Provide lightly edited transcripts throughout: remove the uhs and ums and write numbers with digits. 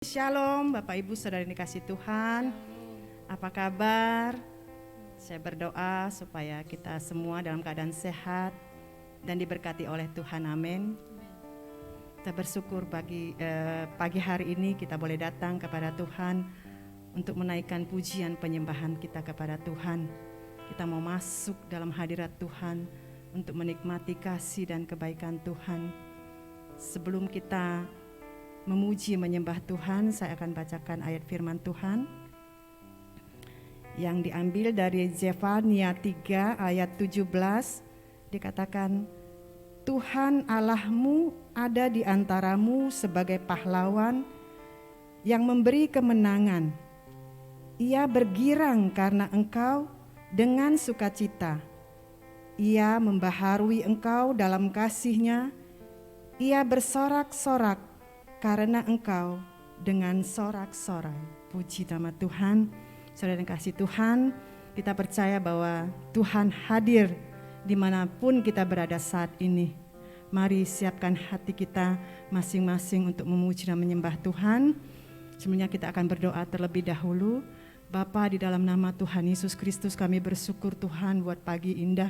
Shalom Bapak Ibu Saudara yang dikasih Tuhan. Apa kabar? Saya berdoa supaya kita semua dalam keadaan sehat dan diberkati oleh Tuhan. Amin. Kita bersyukur pagi hari ini kita boleh datang kepada Tuhan untuk menaikkan pujian penyembahan kita kepada Tuhan. Kita mau masuk dalam hadirat Tuhan untuk menikmati kasih dan kebaikan Tuhan. Sebelum kita memuji menyembah Tuhan, saya akan bacakan ayat firman Tuhan yang diambil dari Zefania 3 ayat 17. Dikatakan, Tuhan Allahmu ada di antaramu sebagai pahlawan yang memberi kemenangan. Ia bergirang karena engkau dengan sukacita. Ia membaharui engkau dalam kasih-Nya. Ia bersorak-sorak karena engkau dengan sorak-sorai. Puji nama Tuhan. Saudara yang kasih Tuhan, kita percaya bahwa Tuhan hadir dimanapun kita berada saat ini. Mari siapkan hati kita masing-masing untuk memuji dan menyembah Tuhan. Sebelumnya kita akan berdoa terlebih dahulu. Bapa, di dalam nama Tuhan Yesus Kristus kami bersyukur Tuhan buat pagi indah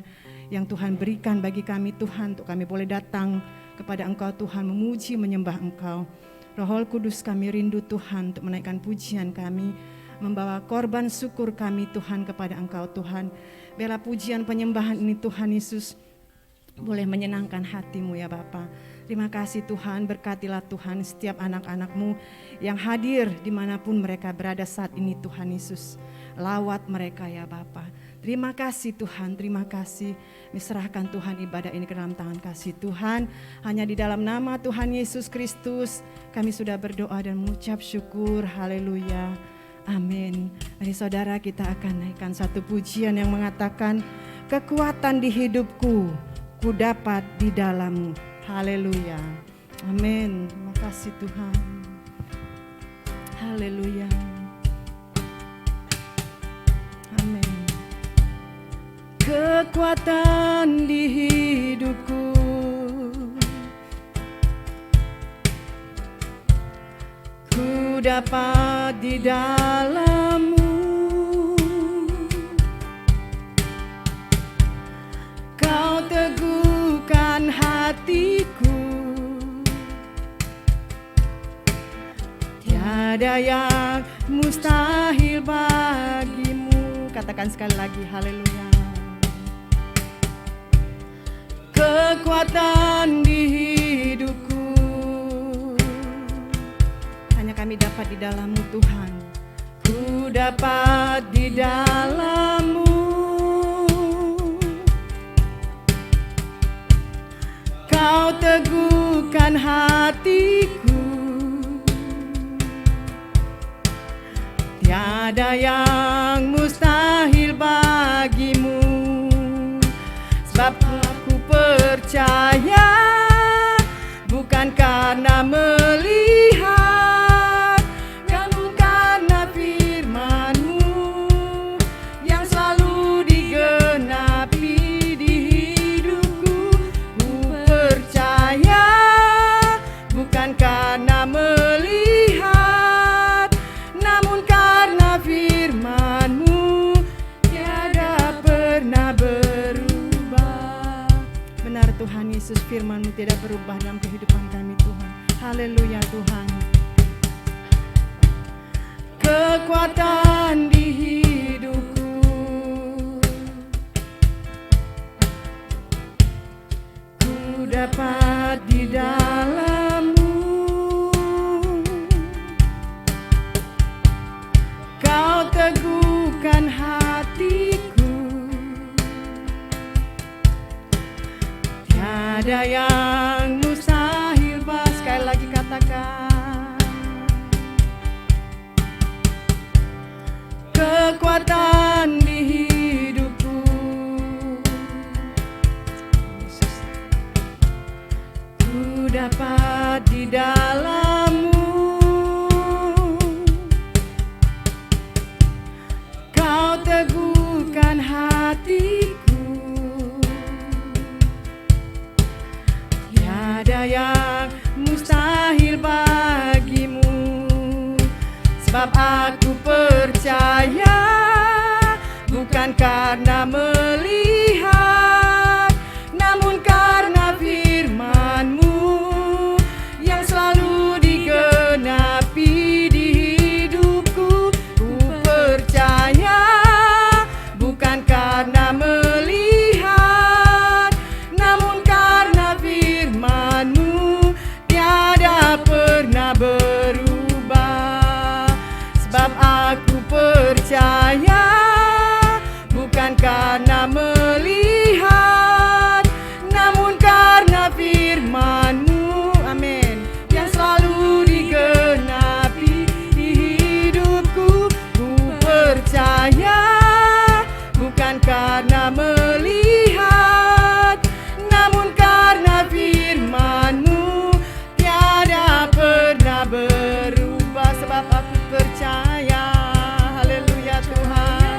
yang Tuhan berikan bagi kami Tuhan, untuk kami boleh datang kepada Engkau Tuhan, memuji menyembah Engkau. Roh Kudus, kami rindu Tuhan untuk menaikkan pujian kami, membawa korban syukur kami Tuhan kepada Engkau Tuhan. Biarlah pujian penyembahan ini Tuhan Yesus boleh menyenangkan hati-Mu ya Bapa. Terima kasih Tuhan, berkatilah Tuhan setiap anak-anak-Mu yang hadir dimanapun mereka berada saat ini Tuhan Yesus. Lawat mereka ya Bapa. Terima kasih Tuhan, terima kasih. Diserahkan Tuhan ibadah ini ke dalam tangan kasih Tuhan. Hanya di dalam nama Tuhan Yesus Kristus kami sudah berdoa dan mengucap syukur. Haleluya. Amin. Mari saudara, kita akan naikkan satu pujian yang mengatakan, kekuatan di hidupku ku dapat di dalam-Mu. Haleluya. Amin. Terima kasih Tuhan. Haleluya. Amin. Kekuatan di hidupku ku dapat di dalam-Mu. Kau teguhkan hatiku, tiada yang mustahil bagimu. Katakan sekali lagi, haleluya. Kekuatan di hidupku hanya kami dapat di dalam-Mu Tuhan. Ku dapat di dalam-Mu. Kau teguhkan hatiku, tiada yang mustahil bagimu. Sebab aku percaya bukan karena melihat, namun karena firman-Mu yang selalu digenapi di hidupku. Ku percaya bukan karena melihat, namun karena firman-Mu tiada pernah berubah. Benar Tuhan Yesus, firman-Mu tidak berubah dalam kehidupan kami Tuhan. Haleluya Tuhan. Kekuatan di hidupku ku dapat di dalam-Mu. Kau teguhkan hatiku, tiada yang mustahil. Sekali lagi katakan, kekuatan di hidupku ku dapat di dalam-Mu. Kau teguhkan hatiku, tiada yang mustahil bagimu. sebab aku percaya, bukan karena melihat, namun karena firman-Mu yang selalu digenapi di hidupku. Ku percaya, bukan karena melihat, namun karena firman-Mu tiada pernah berubah. Sebab aku percaya, bukan karena melihat, namun karena firman-Mu, amin, yang selalu digenapi di hidupku. Ku percaya, bukan karena melihat, namun karena firman-Mu tiada pernah berubah. Sebab aku percaya, haleluya Tuhan.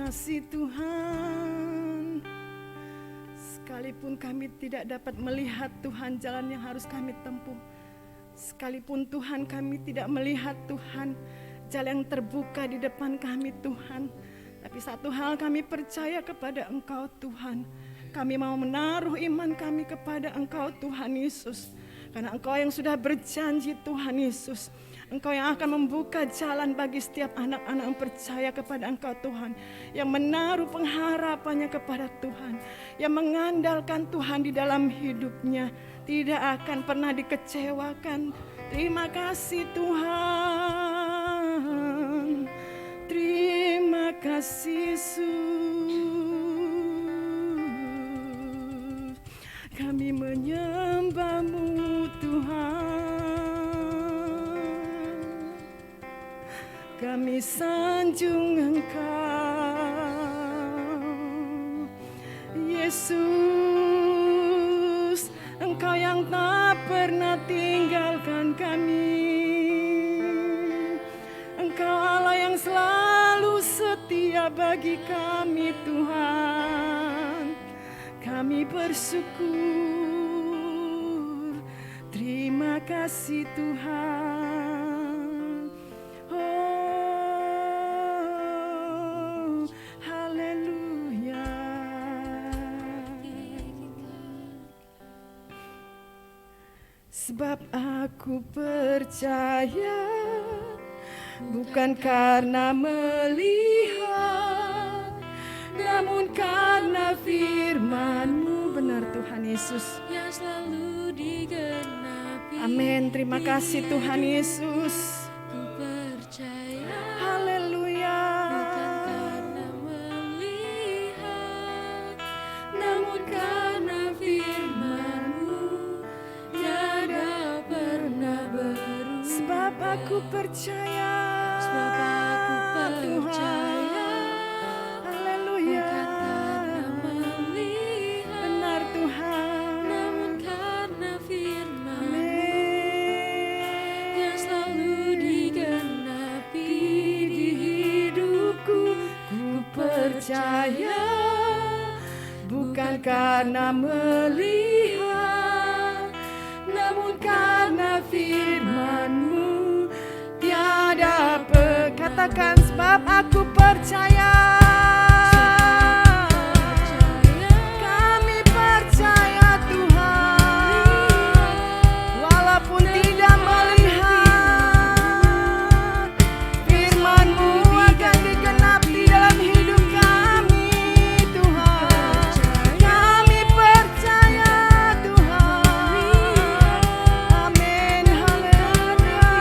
kasih Tuhan. Sekalipun kami tidak dapat melihat Tuhan jalan yang harus kami tempuh, sekalipun Tuhan kami tidak melihat Tuhan jalan yang terbuka di depan kami Tuhan, tapi satu hal kami percaya kepada Engkau Tuhan. Kami mau menaruh iman kami kepada Engkau Tuhan Yesus. Karena Engkau yang sudah berjanji Tuhan Yesus, Engkau yang akan membuka jalan bagi setiap anak-anak yang percaya kepada Engkau Tuhan, yang menaruh pengharapannya kepada Tuhan, yang mengandalkan Tuhan di dalam hidupnya, tidak akan pernah dikecewakan. Terima kasih Tuhan, terima kasih Yesus, kami menyembah-Mu Tuhan, kami sanjung Engkau Yesus, Engkau yang tak pernah tinggalkan kami, Engkau Allah yang selalu setia bagi kami Tuhan. Kami bersyukur, terima kasih Tuhan. Oh, haleluya. Sebab aku percaya, bukan karena melihat, namun karena firman-Mu. Benar Tuhan Yesus, yang selalu digenapi. amin. Terima kasih Tuhan Yesus. Ku percaya, Haleluya. bukan karena melihat, namun karena firman-Mu tiada pernah berubah. Sebab aku percaya, Sebab aku percaya, haleluya. bukan karena melihat, Benar Tuhan, namun karena firman-Mu amin. yang selalu digenapi di hidupku. Ku percaya, bukan karena melihat, namun karena firman-Mu tiada katakan, sebab aku percaya. Kami percaya Tuhan, walaupun tidak melihat, firman-Mu akan digenapi dalam hidup kami Tuhan. Kami percaya Tuhan, amin, haleluya.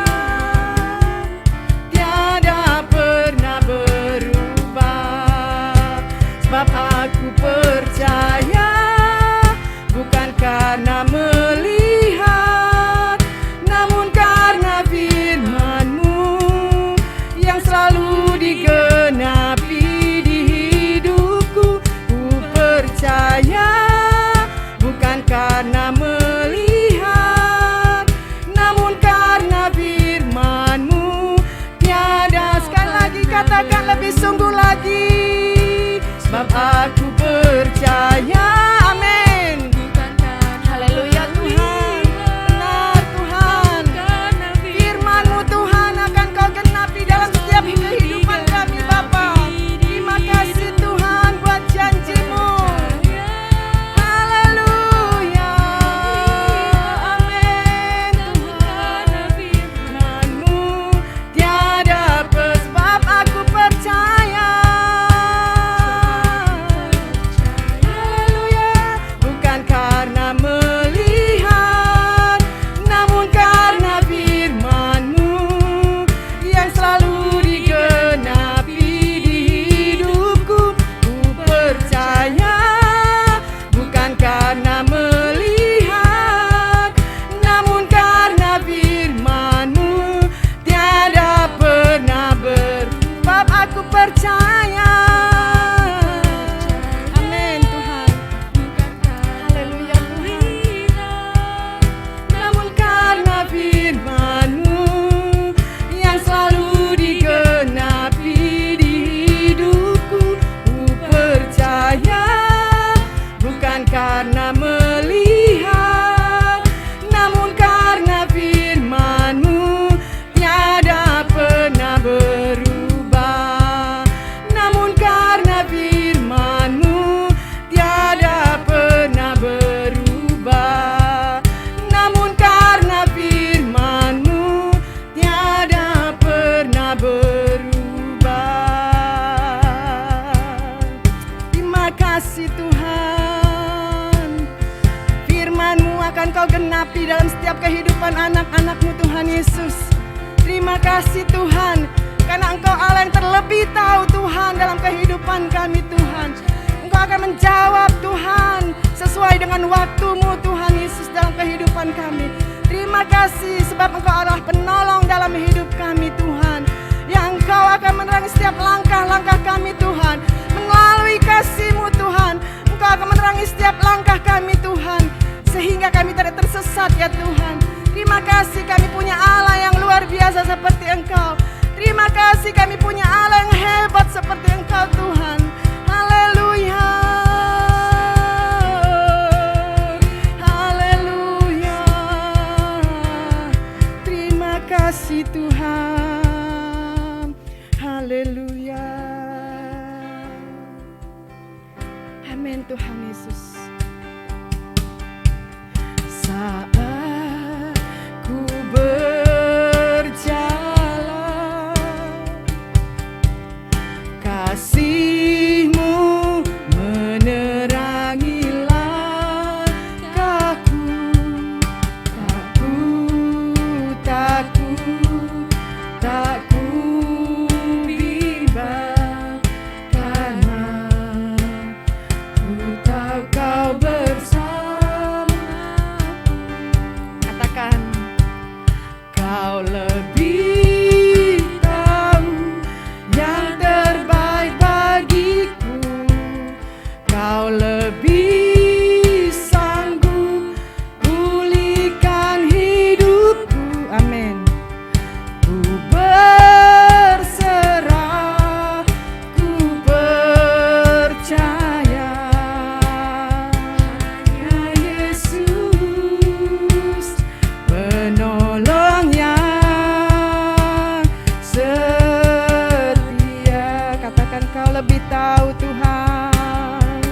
Tiada pernah berubah, sebab aku percaya, bukan karena melihat, namun karena firman-Mu yang selalu digenapi di hidupku. Ku percaya, bukan karena melihat, namun karena firman-Mu tiada. Sekali lagi katakan lebih sungguh lagi, sebab aku percaya, amin. Bukan karena Haleluya Tuhan, benar Tuhan, firman-Mu Tuhan akan Kau genapi dalam setiap kehidupan kami Bapa. Terima kasih Tuhan buat janji-Mu. Haleluya, amin Tuhan. Firman-Mu tiada sebab aku percaya. Haleluya, bukan karena melihat, namun karena firman-Mu yang selalu digenapi di hidupku. Ku percaya, bukan karena melihat, namun karena firman-Mu tiada pernah sebab aku percaya. Amin Tuhan, haleluya Tuhan. Namun karena firman-Mu yang selalu digenapi di hidupku. Ku percaya, bukan karena melihat, namun karena firman-Mu tiada pernah berubah, kasih Tuhan. Firman-Mu akan Kau genapi dalam setiap kehidupan anak-anak-Mu Tuhan Yesus. Terima kasih Tuhan, karena Engkau Allah yang terlebih tahu Tuhan dalam kehidupan kami Tuhan. Engkau akan menjawab Tuhan sesuai dengan waktu-Mu Tuhan Yesus dalam kehidupan kami. Terima kasih sebab Engkau adalah penolong dalam hidup kami Tuhan. Yang Engkau akan menerangi setiap langkah-langkah kami Tuhan. Melalui kasih-Mu Tuhan, Engkau akan menerangi setiap langkah kami Tuhan, sehingga kami tidak tersesat ya Tuhan. Terima kasih kami punya Allah yang luar biasa seperti Engkau. Terima kasih kami punya Allah yang hebat seperti Engkau Tuhan. Haleluya. Haleluya. Terima kasih Tuhan. Haleluya. Amin Tuhan Yesus. Saat ku berjalan, kasih-Mu menerangi langkahku. Tak ku bimbang, karena ku tahu Kau bersamaku. Katakan, Kau lebih tahu yang terbaik bagiku. Kau lebih sanggup pulihkan hidupku. Amin. Ku berserah, ku percaya, hanya Yesus penolong yang setia. Katakan, Kau lebih tahu Tuhan.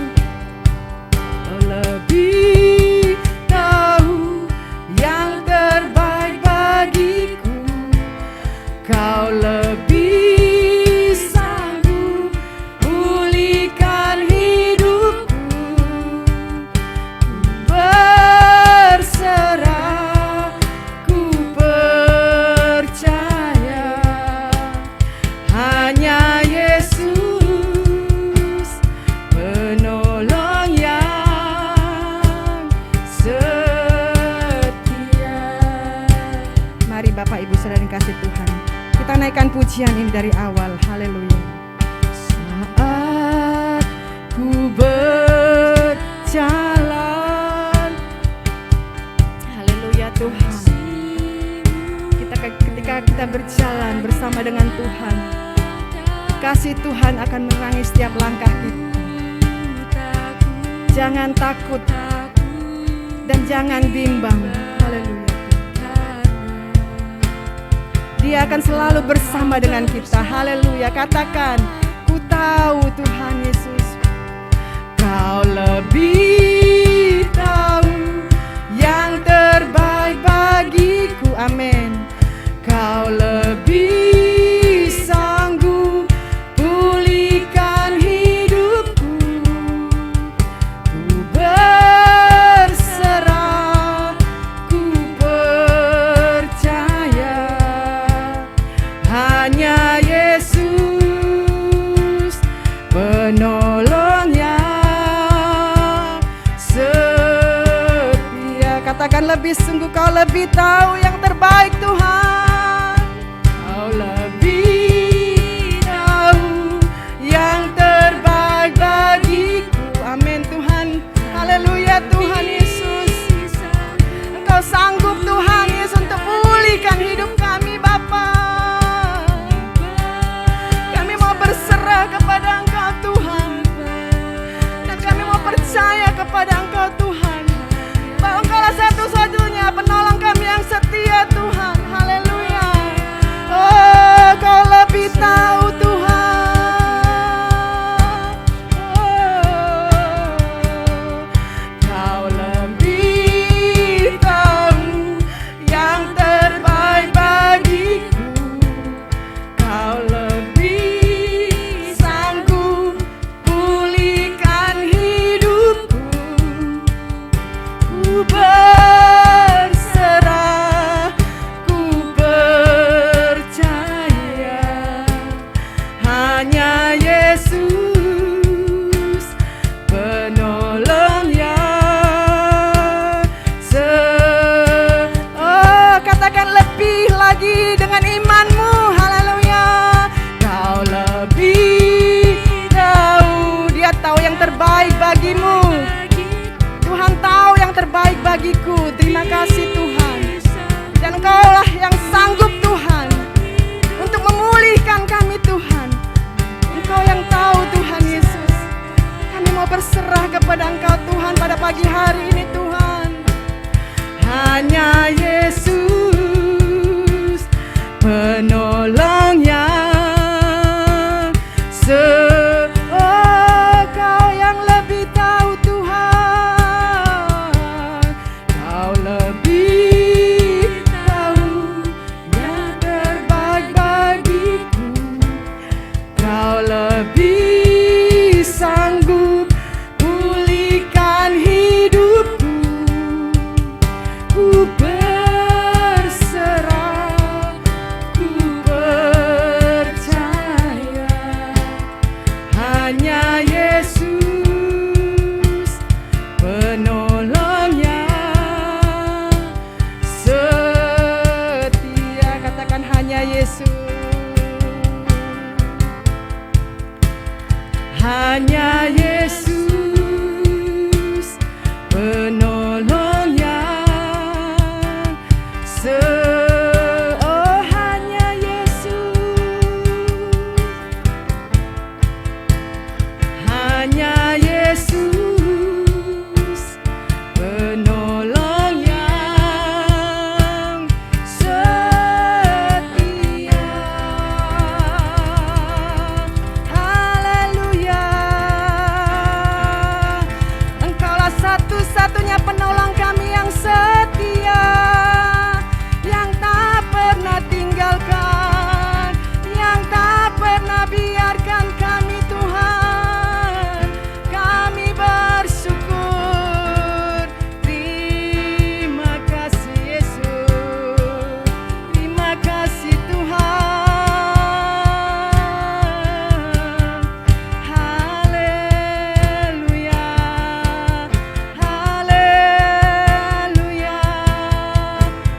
Kau lebih tahu yang terbaik bagiku. Kau lebih sanggup pulihkan hidupku. Ku berserah, ku percaya, hanya Yesus penolong yang setia. Mari Bapak Ibu Saudara yang kasih Tuhan, kita naikkan pujian ini dari awal. Haleluya. Saat ku berjalan, haleluya Tuhan. Ketika kita berjalan bersama dengan Tuhan, kasih Tuhan akan menerangi setiap langkah kita. Jangan takut dan jangan bimbang. Haleluya. Dia akan selalu bersama dengan kita. Haleluya. Katakan, ku tahu Tuhan Yesus, Kau lebih tahu yang terbaik bagiku. Amin. Kau lebih sanggup pulihkan hidupku. Ku berserah, ku percaya, hanya Yesus penolong yang setia. Katakan, lebih sungguh Kau lebih tahu yang terbaik Tuhan. Kau lebih tahu yang terbaik bagiku. Amin Tuhan. Haleluya Tuhan Yesus. Engkau sanggup Tuhan Yesus untuk pulihkan hidup kami Bapa. Kami mau berserah kepada Engkau Tuhan, dan kami mau percaya kepada Engkau Tuhan, bahwa Engkaulah satu-satunya penolong kami yang setia Tuhan. Haleluya. Oh, Kau lebih tahu Tuhan. Oh, Kau lebih tahu yang terbaik bagiku. Kau lebih sanggup pulihkan hidupku. pagi hari ini Tuhan. Hanya Yesus penolong yang Kau yang lebih tahu Tuhan. Kau lebih tahu yang terbaik bagiku. Kau lebih sanggup pulihkan hidupku. Ku berserah, ku percaya. Hanya Yesus penolong yang setia. Katakan hanya Yesus. Hanya Yesus penolong yang oh hanya Yesus. Hanya Yesus penolong yang setia. Haleluya. Engkaulah satu-satunya penolong kami yang setia, yang tak pernah tinggalkan, yang tak pernah biarkan kami Tuhan. Kami bersyukur. Terima kasih Yesus. Terima kasih Tuhan. Haleluya. Haleluya.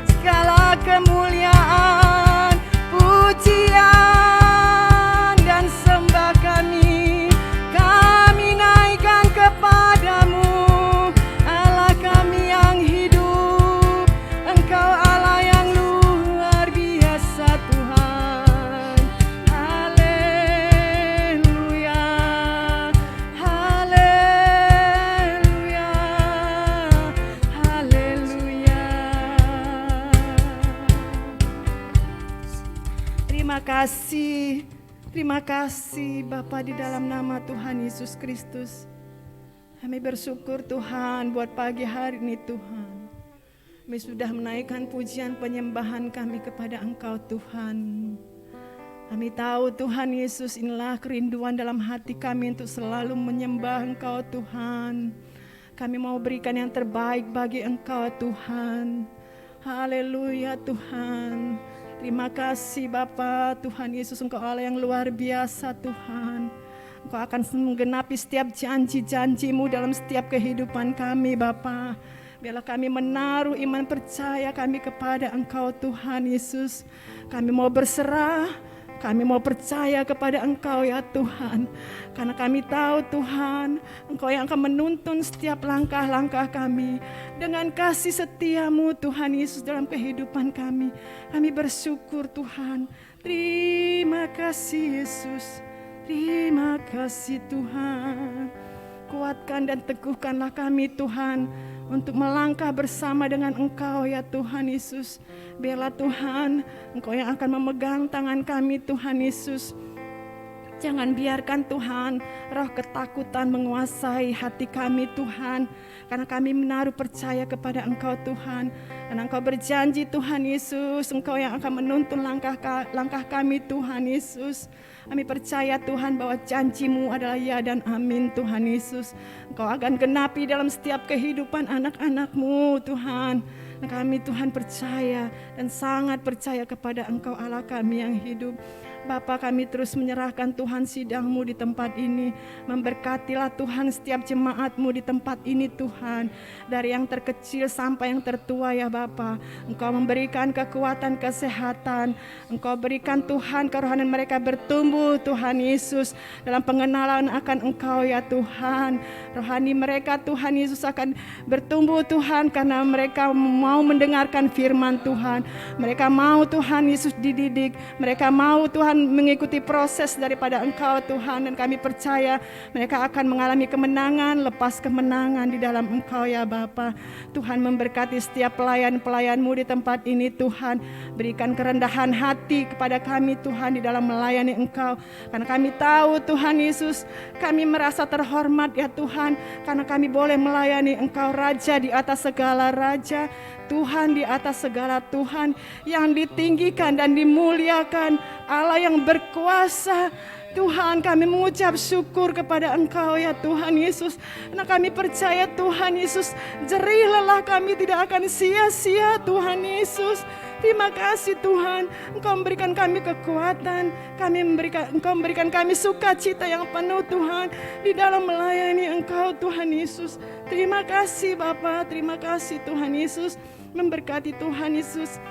Segala kemuliaan, pujian dan sembah kami naikkan kepadamu, Allah kami yang hidup. Engkau Allah yang luar biasa Tuhan. Haleluya. Haleluya. Haleluya. Terima kasih Bapa, di dalam nama Tuhan Yesus Kristus. Kami bersyukur Tuhan buat pagi hari ini Tuhan. Kami sudah menaikkan pujian penyembahan kami kepada Engkau Tuhan. Kami tahu Tuhan Yesus, inilah kerinduan dalam hati kami untuk selalu menyembah Engkau Tuhan. Kami mau berikan yang terbaik bagi Engkau Tuhan. Haleluya Tuhan. Terima kasih Bapa, Tuhan Yesus, Engkau Allah yang luar biasa Tuhan. Engkau akan menggenapi setiap janji-janji-Mu dalam setiap kehidupan kami Bapa. Biarlah kami menaruh iman percaya kami kepada Engkau Tuhan Yesus. Kami mau berserah, kami mau percaya kepada Engkau ya Tuhan. Karena kami tahu Tuhan, Engkau yang akan menuntun setiap langkah-langkah kami. Dengan kasih setia-Mu Tuhan Yesus dalam kehidupan kami. Kami bersyukur Tuhan. Terima kasih Yesus. Terima kasih Tuhan. Kuatkan dan teguhkanlah kami Tuhan, untuk melangkah bersama dengan Engkau ya Tuhan Yesus. Biarlah Tuhan, Engkau yang akan memegang tangan kami Tuhan Yesus. Jangan biarkan Tuhan roh ketakutan menguasai hati kami Tuhan. Karena kami menaruh percaya kepada Engkau Tuhan. Karena Engkau berjanji Tuhan Yesus, Engkau yang akan menuntun langkah kami Tuhan Yesus. Kami percaya Tuhan bahwa janji-Mu adalah ya dan amin Tuhan Yesus. Engkau akan genapi dalam setiap kehidupan anak-anak-Mu Tuhan. Dan kami Tuhan percaya dan sangat percaya kepada Engkau Allah kami yang hidup. Bapa, kami terus menyerahkan Tuhan sidang-Mu di tempat ini. Memberkatilah Tuhan setiap jemaat-Mu di tempat ini Tuhan. Dari yang terkecil sampai yang tertua ya Bapa. Engkau memberikan kekuatan, kesehatan. Engkau berikan Tuhan kerohanian mereka bertumbuh Tuhan Yesus. Dalam pengenalan akan Engkau ya Tuhan. Rohani mereka Tuhan Yesus akan bertumbuh Tuhan. Karena mereka mau mendengarkan firman Tuhan. Mereka mau Tuhan Yesus dididik. Mereka mau Tuhan Tuhan mengikuti proses daripada Engkau Tuhan, dan kami percaya mereka akan mengalami kemenangan lepas kemenangan di dalam Engkau ya Bapa. Tuhan memberkati setiap pelayan-pelayan-Mu di tempat ini Tuhan. Berikan kerendahan hati kepada kami Tuhan di dalam melayani Engkau. Karena kami tahu Tuhan Yesus, kami merasa terhormat ya Tuhan, karena kami boleh melayani Engkau Raja di atas segala raja, Tuhan di atas segala Tuhan, yang ditinggikan dan dimuliakan, Allah yang berkuasa. Tuhan, kami mengucap syukur kepada Engkau ya Tuhan Yesus. Karena kami percaya Tuhan Yesus, jerih lelah kami tidak akan sia-sia Tuhan Yesus. Terima kasih Tuhan, Engkau memberikan kami kekuatan, Engkau memberikan kami sukacita yang penuh Tuhan di dalam melayani Engkau Tuhan Yesus. Terima kasih Bapa, terima kasih Tuhan Yesus. Memberkati Tuhan Yesus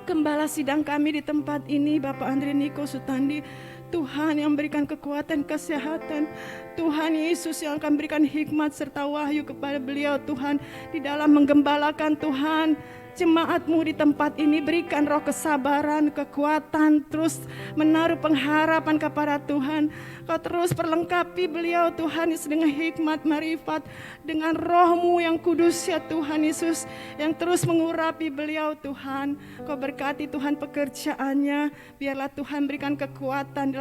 Gembala sidang kami di tempat ini, Bapak Andre Niko Sutandi. Tuhan yang memberikan kekuatan, kesehatan. Tuhan Yesus yang akan berikan hikmat serta wahyu kepada beliau Tuhan, di dalam menggembalakan Tuhan jemaat-Mu di tempat ini. Berikan roh kesabaran, kekuatan, terus menaruh pengharapan kepada Tuhan. Kau terus perlengkapi beliau Tuhan Yesus dengan hikmat, marifat, dengan roh-Mu yang kudus ya Tuhan Yesus, yang terus mengurapi beliau Tuhan. Kau berkati Tuhan pekerjaannya, biarlah Tuhan berikan kekuatan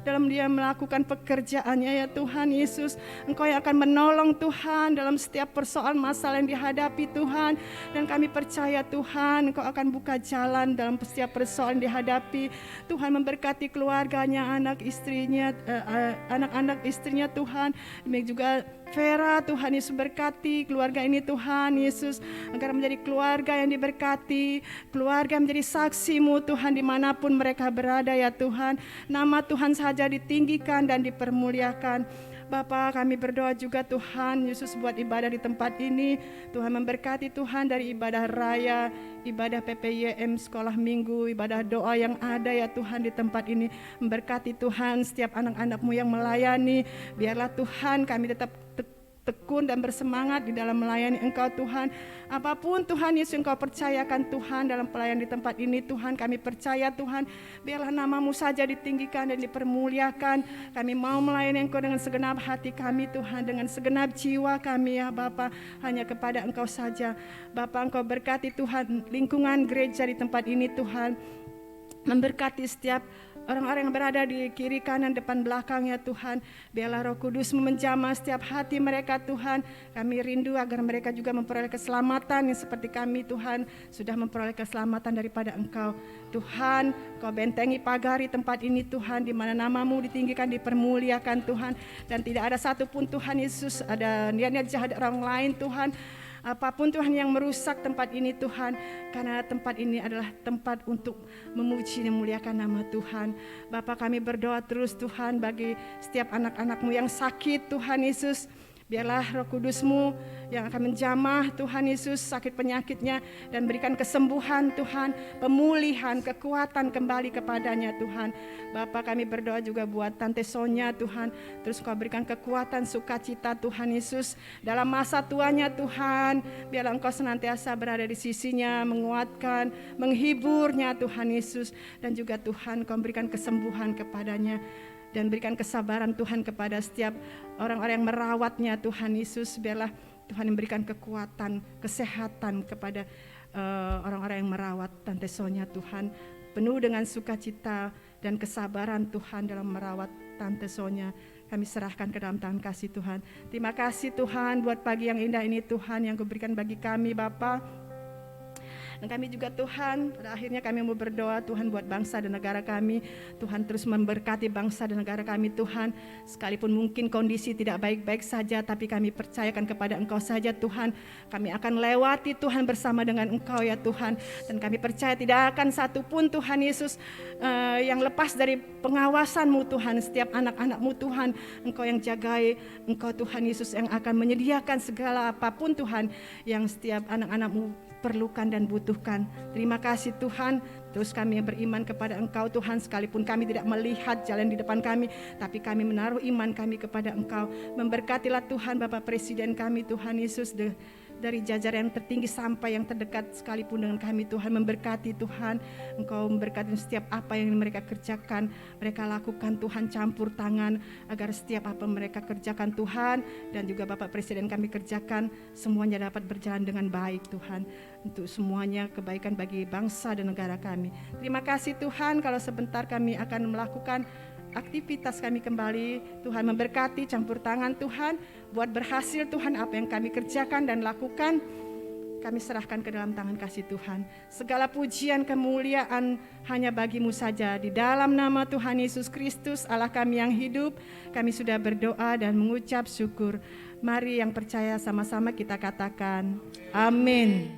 dalam dia melakukan pekerjaannya ya Tuhan Yesus. Engkau yang akan menolong Tuhan dalam setiap persoalan masalah yang dihadapi Tuhan. Dan kami percaya Tuhan, Engkau akan buka jalan dalam setiap persoalan yang dihadapi. Tuhan memberkati keluarganya, anak-anak istrinya Tuhan. Demikian juga Vera, Tuhan Yesus berkati keluarga ini Tuhan Yesus, agar menjadi keluarga yang diberkati, keluarga yang menjadi saksi-Mu Tuhan dimanapun mereka berada ya Tuhan. Nama Tuhan saja ditinggikan dan dipermuliakan. Bapa, kami berdoa juga Tuhan Yesus buat ibadah di tempat ini. Tuhan memberkati Tuhan dari ibadah raya, ibadah PPYM sekolah minggu, ibadah doa yang ada ya Tuhan di tempat ini. Memberkati Tuhan setiap anak-anak-Mu yang melayani. Biarlah Tuhan kami tetap tekun dan bersemangat di dalam melayani Engkau Tuhan. Apapun Tuhan Yesus Engkau percayakan Tuhan dalam pelayan di tempat ini Tuhan, kami percaya Tuhan, biarlah nama-Mu saja ditinggikan dan dipermuliakan. Kami mau melayani Engkau dengan segenap hati kami Tuhan, dengan segenap jiwa kami ya Bapa, hanya kepada Engkau saja. Bapa, Engkau berkati Tuhan lingkungan gereja di tempat ini Tuhan, memberkati setiap orang-orang yang berada di kiri, kanan, depan, belakang ya Tuhan. Biarlah Roh Kudus menjamah setiap hati mereka Tuhan. Kami rindu agar mereka juga memperoleh keselamatan yang seperti kami Tuhan sudah memperoleh keselamatan daripada Engkau. Tuhan, Kau bentengi pagari tempat ini Tuhan, di mana nama-Mu ditinggikan, dipermuliakan Tuhan. Dan tidak ada satupun Tuhan Yesus ada niat-niat jahat orang lain Tuhan. Apapun Tuhan yang merusak tempat ini Tuhan, karena tempat ini adalah tempat untuk memuji dan memuliakan nama Tuhan. Bapa, kami berdoa terus Tuhan bagi setiap anak-anak-Mu yang sakit Tuhan Yesus. Biarlah Roh Kudus-Mu yang akan menjamah Tuhan Yesus sakit penyakitnya dan berikan kesembuhan Tuhan, pemulihan, kekuatan kembali kepadanya Tuhan. Bapa, kami berdoa juga buat Tante Sonya Tuhan, terus Kau berikan kekuatan, sukacita Tuhan Yesus dalam masa tuanya Tuhan. Biarlah Engkau senantiasa berada di sisinya, menguatkan, menghiburnya Tuhan Yesus. Dan juga Tuhan Kau berikan kesembuhan kepadanya. Dan berikan kesabaran Tuhan kepada setiap orang-orang yang merawatnya Tuhan Yesus. Biarlah Tuhan memberikan kekuatan, kesehatan kepada orang-orang yang merawat Tante Sonya Tuhan. Penuh dengan sukacita dan kesabaran Tuhan dalam merawat Tante Sonya. Kami serahkan ke dalam tangan kasih Tuhan. Terima kasih Tuhan buat pagi yang indah ini Tuhan yang Kau berikan bagi kami Bapa. Dan kami juga Tuhan, pada akhirnya kami mau berdoa Tuhan buat bangsa dan negara kami. Tuhan terus memberkati bangsa dan negara kami Tuhan. Sekalipun mungkin kondisi tidak baik-baik saja, tapi kami percayakan kepada Engkau saja Tuhan. Kami akan lewati Tuhan bersama dengan Engkau ya Tuhan. Dan kami percaya tidak akan satupun Tuhan Yesus yang lepas dari pengawasan-Mu Tuhan. Setiap anak-anak-Mu Tuhan, Engkau yang jagai. Engkau Tuhan Yesus yang akan menyediakan segala apapun Tuhan yang setiap anak-anak-Mu perlukan dan butuhkan. Terima kasih Tuhan. Terus kami beriman kepada Engkau Tuhan, sekalipun kami tidak melihat jalan di depan kami, tapi kami menaruh iman kami kepada Engkau. Memberkatilah Tuhan Bapak Presiden kami Tuhan Yesus dari jajaran yang tertinggi sampai yang terdekat sekalipun dengan kami Tuhan, memberkati Tuhan. Engkau memberkati setiap apa yang mereka kerjakan, mereka lakukan Tuhan, campur tangan agar setiap apa mereka kerjakan Tuhan, dan juga Bapak Presiden kami kerjakan, semuanya dapat berjalan dengan baik Tuhan, untuk semuanya kebaikan bagi bangsa dan negara kami. Terima kasih Tuhan, kalau sebentar kami akan melakukan aktivitas kami kembali. Tuhan memberkati, campur tangan Tuhan, buat berhasil Tuhan apa yang kami kerjakan dan lakukan. Kami serahkan ke dalam tangan kasih Tuhan. Segala pujian kemuliaan hanya bagi-Mu saja. Di dalam nama Tuhan Yesus Kristus, Allah kami yang hidup, kami sudah berdoa dan mengucap syukur. Mari yang percaya sama-sama kita katakan, amin.